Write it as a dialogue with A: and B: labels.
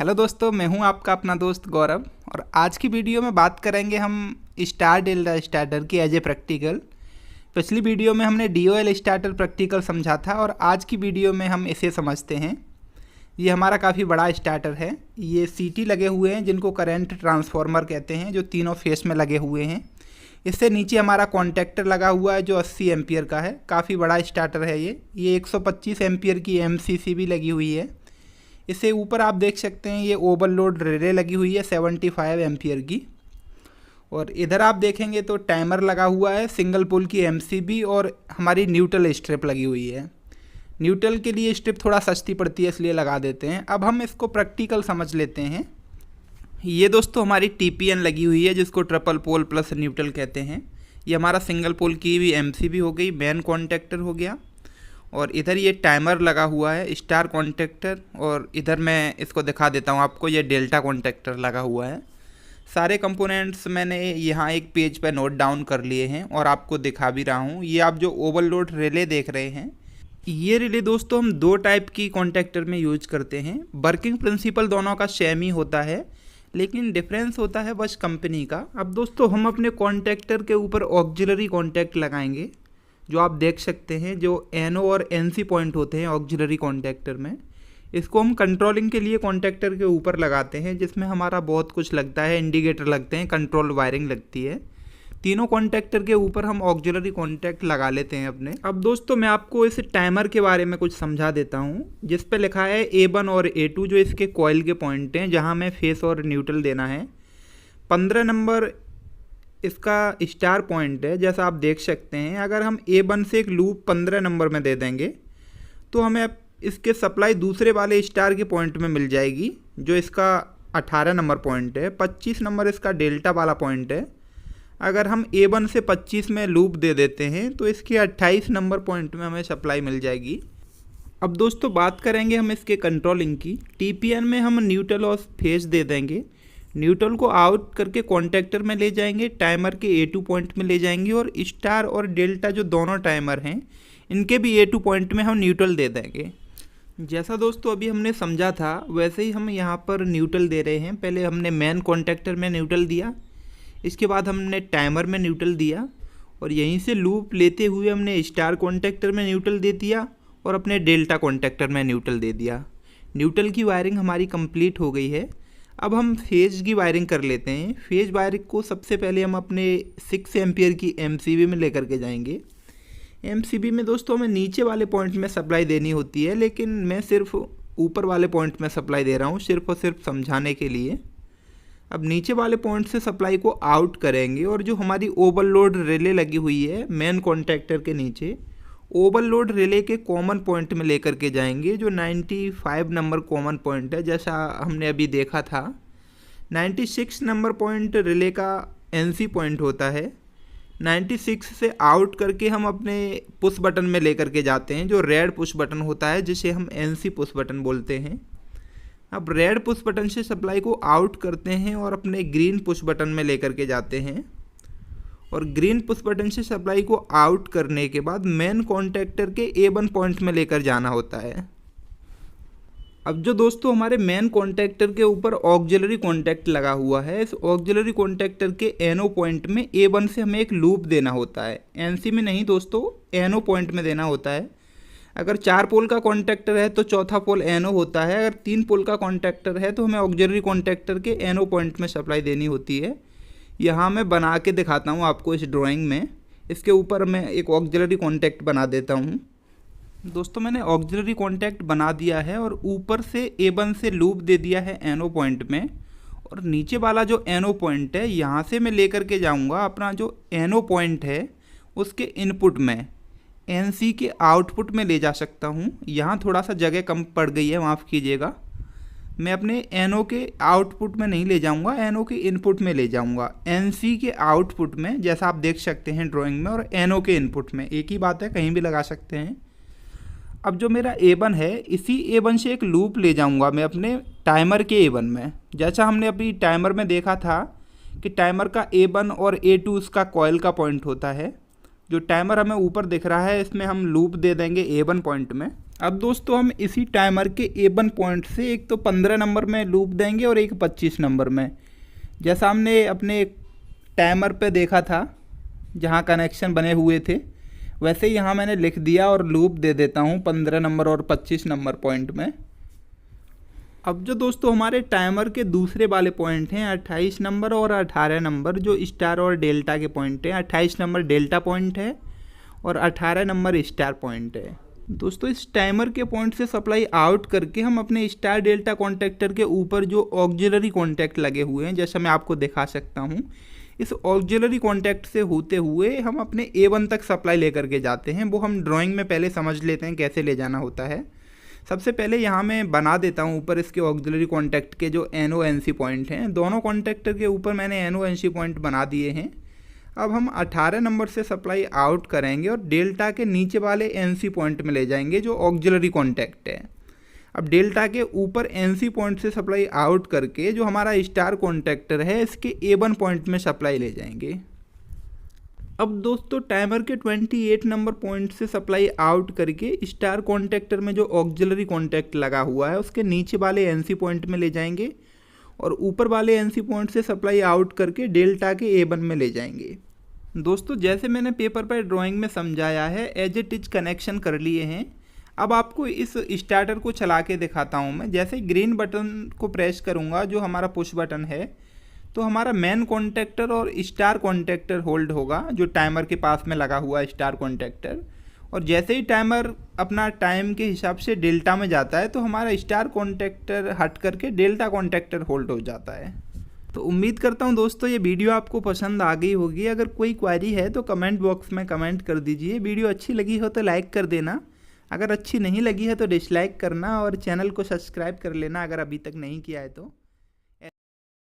A: Hello दोस्तों, मैं हूं आपका अपना दोस्त गौरव। और आज की वीडियो में बात करेंगे हम स्टार डेल्टा स्टार्टर की एज ए प्रैक्टिकल। पिछली वीडियो में हमने DOL स्टार्टर प्रैक्टिकल समझा था और आज की वीडियो में हम इसे समझते हैं। ये हमारा काफ़ी बड़ा स्टार्टर है। ये CT लगे हुए हैं जिनको करंट ट्रांसफार्मर कहते हैं, जो तीनों फेस में लगे हुए हैं। इससे नीचे हमारा कॉन्टैक्टर लगा हुआ है जो 80 एम्पियर का है। काफ़ी बड़ा स्टार्टर है ये 125 एम्पियर की MCC भी लगी हुई है। इससे ऊपर आप देख सकते हैं ये ओवरलोड रिले लगी हुई है 75 एम्पियर की। और इधर आप देखेंगे तो टाइमर लगा हुआ है, सिंगल पोल की MCB और हमारी न्यूट्रल स्ट्रिप लगी हुई है। न्यूट्रल के लिए स्ट्रिप थोड़ा सस्ती पड़ती है इसलिए लगा देते हैं। अब हम इसको प्रैक्टिकल समझ लेते हैं। ये दोस्तों हमारी TPN लगी हुई है जिसको ट्रिपल पोल प्लस न्यूट्रल कहते हैं। ये हमारा सिंगल पोल की भी MCB हो गई, मेन कॉन्टैक्टर हो गया। और इधर ये टाइमर लगा हुआ है, स्टार कॉन्टैक्टर। और इधर मैं इसको दिखा देता हूँ आपको, ये डेल्टा कॉन्टैक्टर लगा हुआ है। सारे कंपोनेंट्स मैंने यहाँ एक पेज पे नोट डाउन कर लिए हैं और आपको दिखा भी रहा हूँ। ये आप जो ओवरलोड रिले देख रहे हैं, ये रिले दोस्तों हम दो टाइप की कॉन्टैक्टर में यूज करते हैं। वर्किंग प्रिंसिपल दोनों का सेम ही होता है, लेकिन डिफरेंस होता है बस कंपनी का। अब दोस्तों हम अपने कॉन्टैक्टर के ऊपर ऑक्सिलरी कॉन्टैक्ट लगाएंगे, जो आप देख सकते हैं, जो NO और NC पॉइंट होते हैं ऑक्सिलरी कॉन्टैक्टर में। इसको हम कंट्रोलिंग के लिए कॉन्टैक्टर के ऊपर लगाते हैं, जिसमें हमारा बहुत कुछ लगता है, इंडिकेटर लगते हैं, कंट्रोल वायरिंग लगती है। तीनों कॉन्टैक्टर के ऊपर हम ऑक्सिलरी कॉन्टैक्ट लगा लेते हैं अपने। अब दोस्तों मैं आपको इस टाइमर के बारे में कुछ समझा देता हूँ, जिस पे लिखा है A1 और A2 जो इसके कॉइल के पॉइंट हैं, जहाँ हमें फेस और न्यूट्रल देना है। 15 नंबर इसका स्टार पॉइंट है, जैसा आप देख सकते हैं। अगर हम A1 से एक लूप 15 नंबर में दे देंगे तो हमें इसके सप्लाई दूसरे वाले स्टार के पॉइंट में मिल जाएगी, जो इसका 18 नंबर पॉइंट है। 25 नंबर इसका डेल्टा वाला पॉइंट है। अगर हम A1 से 25 में लूप दे देते हैं तो इसके 28 नंबर पॉइंट में हमें सप्लाई मिल जाएगी। अब दोस्तों बात करेंगे हम इसके कंट्रोलिंग की। TPN में हम न्यूट्रल और फेज दे देंगे। न्यूट्रल को आउट करके कॉन्टैक्टर में ले जाएंगे, टाइमर के A2 पॉइंट में ले जाएंगे, और स्टार और डेल्टा जो दोनों टाइमर हैं इनके भी A2 पॉइंट में हम न्यूट्रल दे देंगे। जैसा दोस्तों अभी हमने समझा था वैसे ही हम यहाँ पर न्यूट्रल दे रहे हैं। पहले हमने मेन कॉन्टैक्टर में न्यूट्रल दिया, इसके बाद हमने टाइमर में न्यूट्रल दिया, और यहीं से लूप लेते हुए हमने स्टार कॉन्टैक्टर में न्यूट्रल दे दिया और अपने डेल्टा कॉन्टैक्टर में न्यूट्रल दे दिया। न्यूट्रल की वायरिंग हमारी कंप्लीट हो गई है। अब हम फेज की वायरिंग कर लेते हैं। फेज वायरिंग को सबसे पहले हम अपने 6 एम्पियर की MCB में लेकर के जाएंगे। MCB में दोस्तों हमें नीचे वाले पॉइंट में सप्लाई देनी होती है, लेकिन मैं सिर्फ ऊपर वाले पॉइंट में सप्लाई दे रहा हूँ, सिर्फ और सिर्फ समझाने के लिए। अब नीचे वाले पॉइंट से सप्लाई को आउट करेंगे, और जो हमारी ओवरलोड रिले लगी हुई है मेन कॉन्टैक्टर के नीचे, ओवरलोड रिले के कॉमन पॉइंट में लेकर के जाएंगे, जो 95 नंबर कॉमन पॉइंट है, जैसा हमने अभी देखा था। 96 नंबर पॉइंट रिले का NC पॉइंट होता है। 96 से आउट करके हम अपने पुश बटन में लेकर के जाते हैं, जो रेड पुश बटन होता है, जिसे हम NC पुश बटन बोलते हैं। अब रेड पुश बटन से सप्लाई को आउट करते हैं और अपने ग्रीन पुश बटन में लेकर के जाते हैं, और ग्रीन पुश बटन से सप्लाई को आउट करने के बाद मेन कॉन्टैक्टर के A1 पॉइंट में लेकर जाना होता है। अब जो दोस्तों हमारे मेन कॉन्टैक्टर के ऊपर ऑक्सिलरी कॉन्टैक्ट लगा हुआ है, इस ऑक्सिलरी कॉन्टैक्टर के NO पॉइंट में A1 से हमें एक लूप देना होता है। NC में नहीं दोस्तों, NO पॉइंट में देना होता है। अगर 4 पोल का कॉन्टैक्टर है तो चौथा पोल NO होता है। अगर 3 पोल का कॉन्टैक्टर है तो हमें ऑक्सिलरी कॉन्टैक्टर के NO पॉइंट में सप्लाई देनी होती है। यहाँ मैं बना के दिखाता हूँ आपको इस ड्राइंग में। इसके ऊपर मैं एक ऑक्सिलरी कॉन्टैक्ट बना देता हूँ। दोस्तों मैंने ऑक्सिलरी कॉन्टैक्ट बना दिया है और ऊपर से A1 से लूप दे दिया है NO पॉइंट में, और नीचे वाला जो NO पॉइंट है यहाँ से मैं लेकर के जाऊँगा अपना जो NO पॉइंट है उसके इनपुट में, NC के आउटपुट में ले जा सकता हूँ। यहाँ थोड़ा सा जगह कम पड़ गई है, माफ़ कीजिएगा। मैं अपने NO के आउटपुट में नहीं ले जाऊंगा, NO के इनपुट में ले जाऊंगा, NC के आउटपुट में, जैसा आप देख सकते हैं ड्राइंग में, और NO के इनपुट में। एक ही बात है, कहीं भी लगा सकते हैं। अब जो मेरा A1 है, इसी A1 से एक लूप ले जाऊंगा मैं अपने टाइमर के A1 में। जैसा हमने अभी टाइमर में देखा था कि टाइमर का A1 और A2 उसका कॉइल का पॉइंट होता है। जो टाइमर हमें ऊपर दिख रहा है, इसमें हम लूप दे देंगे A1 पॉइंट में। अब दोस्तों हम इसी टाइमर के A1 पॉइंट से एक तो 15 नंबर में लूप देंगे और एक 25 नंबर में। जैसा हमने अपने टाइमर पे देखा था जहाँ कनेक्शन बने हुए थे, वैसे ही यहाँ मैंने लिख दिया और लूप दे देता हूँ 15 नंबर और 25 नंबर पॉइंट में। अब जो दोस्तों हमारे टाइमर के दूसरे वाले पॉइंट हैं 28 नंबर और 18 नंबर, जो स्टार और डेल्टा के पॉइंट हैं। 28 नंबर डेल्टा पॉइंट है और 18 नंबर स्टार पॉइंट है। दोस्तों इस टाइमर के पॉइंट से सप्लाई आउट करके हम अपने स्टार डेल्टा कॉन्टैक्टर के ऊपर जो ऑक्सिलरी कॉन्टैक्ट लगे हुए हैं, जैसा मैं आपको दिखा सकता हूँ, इस ऑक्सिलरी कॉन्टैक्ट से होते हुए हम अपने A1 तक सप्लाई लेकर के जाते हैं। वो हम ड्राइंग में पहले समझ लेते हैं कैसे ले जाना होता है। सबसे पहले यहाँ मैं बना देता हूँ ऊपर इसके ऑक्सिलरी कॉन्टैक्ट के जो NO-NC पॉइंट हैं। दोनों कॉन्टैक्टर के ऊपर मैंने NO-NC पॉइंट बना दिए हैं। अब हम 18 नंबर से सप्लाई आउट करेंगे और डेल्टा के नीचे वाले NC पॉइंट में ले जाएंगे जो ऑक्सिलरी कॉन्टैक्ट है। अब डेल्टा के ऊपर NC पॉइंट से सप्लाई आउट करके जो हमारा स्टार कॉन्टैक्टर है इसके A1 पॉइंट में सप्लाई ले जाएंगे। अब दोस्तों टाइमर के 28 नंबर पॉइंट से सप्लाई आउट करके स्टार कॉन्टैक्टर में जो ऑक्सिलरी कॉन्टैक्ट लगा हुआ है उसके नीचे वाले NC पॉइंट में ले जाएंगे और ऊपर वाले NC पॉइंट से सप्लाई आउट करके डेल्टा के A1 में ले जाएंगे। दोस्तों जैसे मैंने पेपर पर ड्राइंग में समझाया है, एज इट इज कनेक्शन कर लिए हैं। अब आपको इस स्टार्टर को चला के दिखाता हूँ मैं। जैसे ग्रीन बटन को प्रेस करूँगा जो हमारा पुश बटन है, तो हमारा मेन कॉन्टैक्टर और स्टार कॉन्टैक्टर होल्ड होगा जो टाइमर के पास में लगा हुआ है स्टार कॉन्टैक्टर। और जैसे ही टाइमर अपना टाइम के हिसाब से डेल्टा में जाता है तो हमारा स्टार कॉन्टैक्टर हट करके डेल्टा कॉन्टैक्टर होल्ड हो जाता है। तो उम्मीद करता हूँ दोस्तों ये वीडियो आपको पसंद आ गई होगी। अगर कोई क्वेरी है तो कमेंट बॉक्स में कमेंट कर दीजिए। वीडियो अच्छी लगी हो तो लाइक कर देना, अगर अच्छी नहीं लगी है तो डिसलाइक करना और चैनल को सब्सक्राइब कर लेना अगर अभी तक नहीं किया है तो।